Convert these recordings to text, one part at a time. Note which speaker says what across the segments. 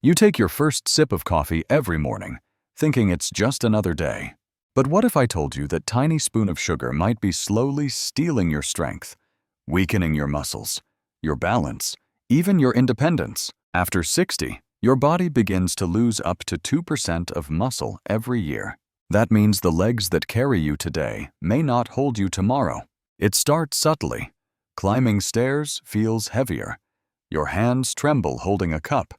Speaker 1: You take your first sip of coffee every morning, thinking it's just another day. But what if I told you that tiny spoon of sugar might be slowly stealing your strength, weakening your muscles, your balance, even your independence? After 60, your body begins to lose up to 2% of muscle every year. That means the legs that carry you today may not hold you tomorrow. It starts subtly. Climbing stairs feels heavier. Your hands tremble holding a cup,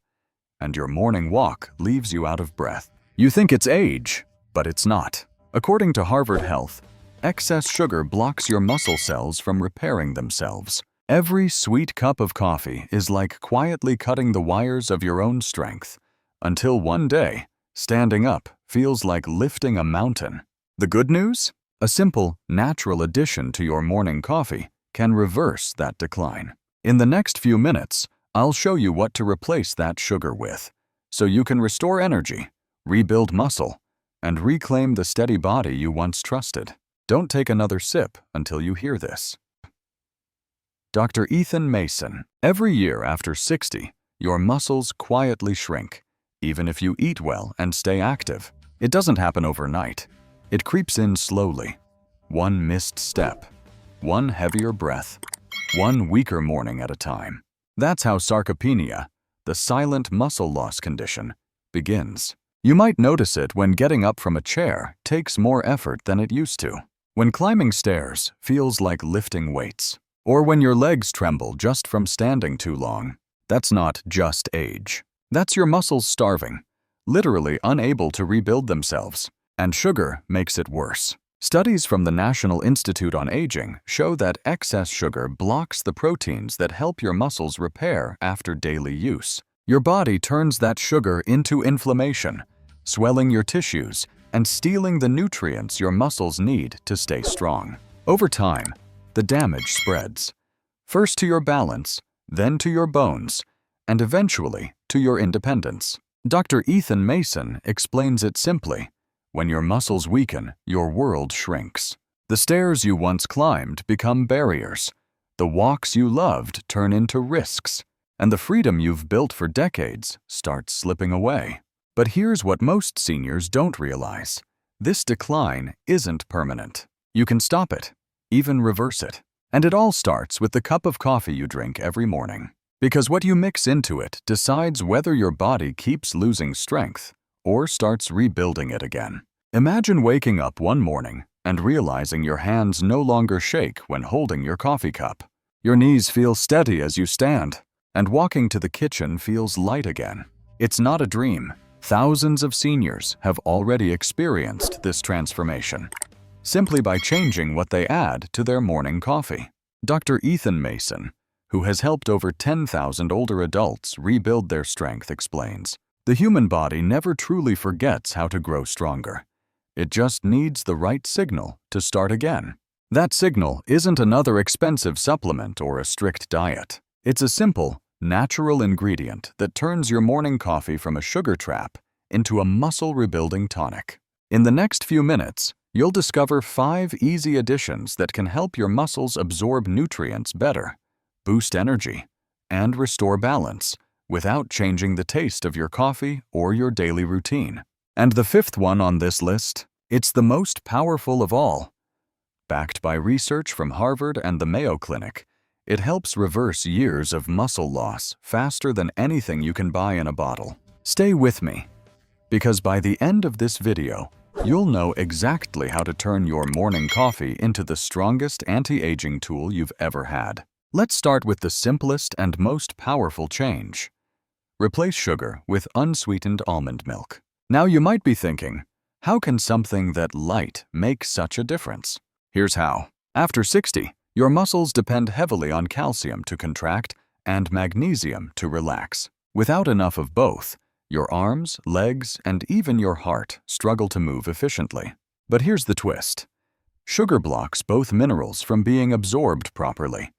Speaker 1: and your morning walk leaves you out of breath. You think it's age, but it's not. According to Harvard Health, excess sugar blocks your muscle cells from repairing themselves. Every sweet cup of coffee is like quietly cutting the wires of your own strength, until one day, standing up feels like lifting a mountain. The good news? A simple, natural addition to your morning coffee can reverse that decline. In the next few minutes, I'll show you what to replace that sugar with, so you can restore energy, rebuild muscle, and reclaim the steady body you once trusted. Don't take another sip until you hear this. Dr. Ethan Mason. Every year after 60, your muscles quietly shrink, even if you eat well and stay active. It doesn't happen overnight. It creeps in slowly. One missed step, one heavier breath, one weaker morning at a time. That's how sarcopenia, the silent muscle loss condition, begins. You might notice it when getting up from a chair takes more effort than it used to, when climbing stairs feels like lifting weights, or when your legs tremble just from standing too long. That's not just age. That's your muscles starving, literally unable to rebuild themselves. And sugar makes it worse. Studies from the National Institute on Aging show that excess sugar blocks the proteins that help your muscles repair after daily use. Your body turns that sugar into inflammation, swelling your tissues and stealing the nutrients your muscles need to stay strong. Over time, the damage spreads, first to your balance, then to your bones, and eventually to your independence. Dr. Ethan Mason explains it simply. When your muscles weaken, your world shrinks. The stairs you once climbed become barriers. The walks you loved turn into risks. And the freedom you've built for decades starts slipping away. But here's what most seniors don't realize. This decline isn't permanent. You can stop it, even reverse it. And it all starts with the cup of coffee you drink every morning. Because what you mix into it decides whether your body keeps losing strength or starts rebuilding it again. Imagine waking up one morning and realizing your hands no longer shake when holding your coffee cup. Your knees feel steady as you stand, and walking to the kitchen feels light again. It's not a dream. Thousands of seniors have already experienced this transformation, simply by changing what they add to their morning coffee. Dr. Ethan Mason, who has helped over 10,000 older adults rebuild their strength, explains, the human body never truly forgets how to grow stronger. It just needs the right signal to start again. That signal isn't another expensive supplement or a strict diet. It's a simple, natural ingredient that turns your morning coffee from a sugar trap into a muscle-rebuilding tonic. In the next few minutes, you'll discover 5 easy additions that can help your muscles absorb nutrients better, boost energy, and restore balance, without changing the taste of your coffee or your daily routine. And the 5th one on this list, it's the most powerful of all. Backed by research from Harvard and the Mayo Clinic, it helps reverse years of muscle loss faster than anything you can buy in a bottle. Stay with me, because by the end of this video, you'll know exactly how to turn your morning coffee into the strongest anti-aging tool you've ever had. Let's start with the simplest and most powerful change. Replace sugar with unsweetened almond milk. Now you might be thinking, how can something that light make such a difference? Here's how. After 60, your muscles depend heavily on calcium to contract and magnesium to relax. Without enough of both, your arms, legs, and even your heart struggle to move efficiently. But here's the twist. Sugar blocks both minerals from being absorbed properly,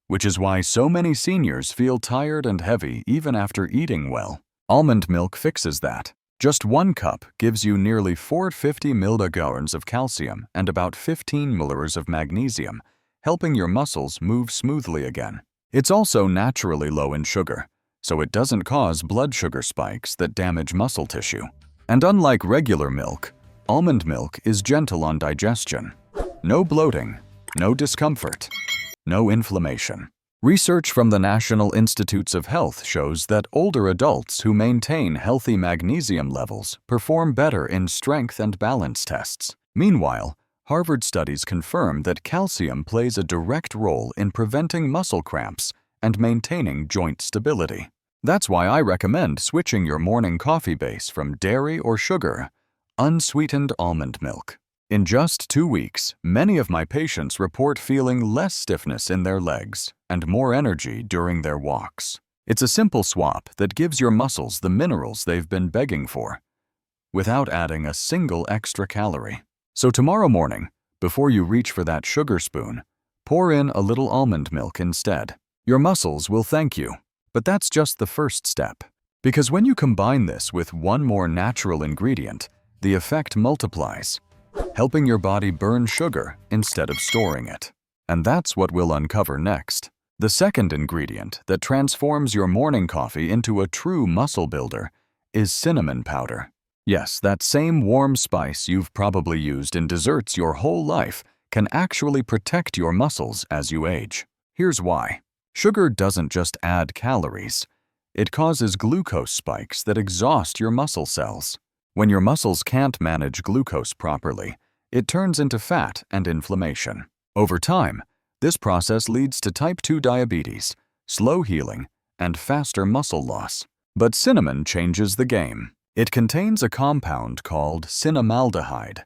Speaker 1: which is why so many seniors feel tired and heavy even after eating well. Almond milk fixes that. Just 1 cup gives you nearly 450 mg of calcium and about 15 milliliters of magnesium, helping your muscles move smoothly again. It's also naturally low in sugar, so it doesn't cause blood sugar spikes that damage muscle tissue. And unlike regular milk, almond milk is gentle on digestion. No bloating, no discomfort, no inflammation. Research from the National Institutes of Health shows that older adults who maintain healthy magnesium levels perform better in strength and balance tests. Meanwhile, Harvard studies confirm that calcium plays a direct role in preventing muscle cramps and maintaining joint stability. That's why I recommend switching your morning coffee base from dairy or sugar, unsweetened almond milk. In just 2 weeks, many of my patients report feeling less stiffness in their legs and more energy during their walks. It's a simple swap that gives your muscles the minerals they've been begging for, without adding a single extra calorie. So tomorrow morning, before you reach for that sugar spoon, pour in a little almond milk instead. Your muscles will thank you. But that's just the first step. Because when you combine this with one more natural ingredient, the effect multiplies, helping your body burn sugar instead of storing it. And that's what we'll uncover next. The second ingredient that transforms your morning coffee into a true muscle builder is cinnamon powder. Yes, that same warm spice you've probably used in desserts your whole life can actually protect your muscles as you age. Here's why. Sugar doesn't just add calories. It causes glucose spikes that exhaust your muscle cells. When your muscles can't manage glucose properly, it turns into fat and inflammation. Over time, this process leads to type 2 diabetes, slow healing, and faster muscle loss. But cinnamon changes the game. It contains a compound called cinnamaldehyde,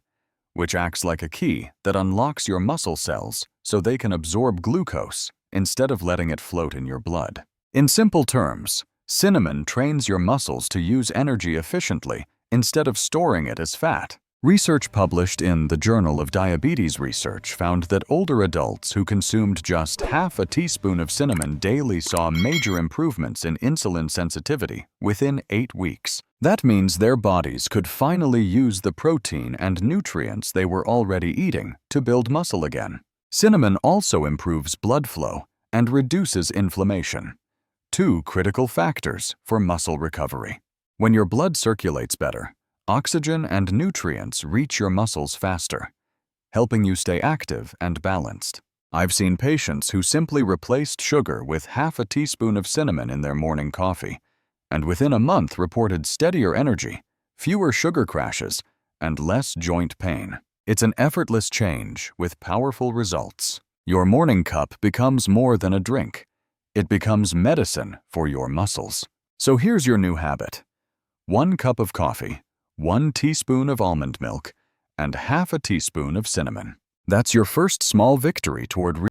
Speaker 1: which acts like a key that unlocks your muscle cells so they can absorb glucose instead of letting it float in your blood. In simple terms, cinnamon trains your muscles to use energy efficiently instead of storing it as fat. Research published in the Journal of Diabetes Research found that older adults who consumed just half a teaspoon of cinnamon daily saw major improvements in insulin sensitivity within 8 weeks. That means their bodies could finally use the protein and nutrients they were already eating to build muscle again. Cinnamon also improves blood flow and reduces inflammation, 2 critical factors for muscle recovery. When your blood circulates better, oxygen and nutrients reach your muscles faster, helping you stay active and balanced. I've seen patients who simply replaced sugar with half a teaspoon of cinnamon in their morning coffee, and within a month reported steadier energy, fewer sugar crashes, and less joint pain. It's an effortless change with powerful results. Your morning cup becomes more than a drink. It becomes medicine for your muscles. So here's your new habit. 1 cup of coffee, 1 teaspoon of almond milk, and half a teaspoon of cinnamon. That's your first small victory toward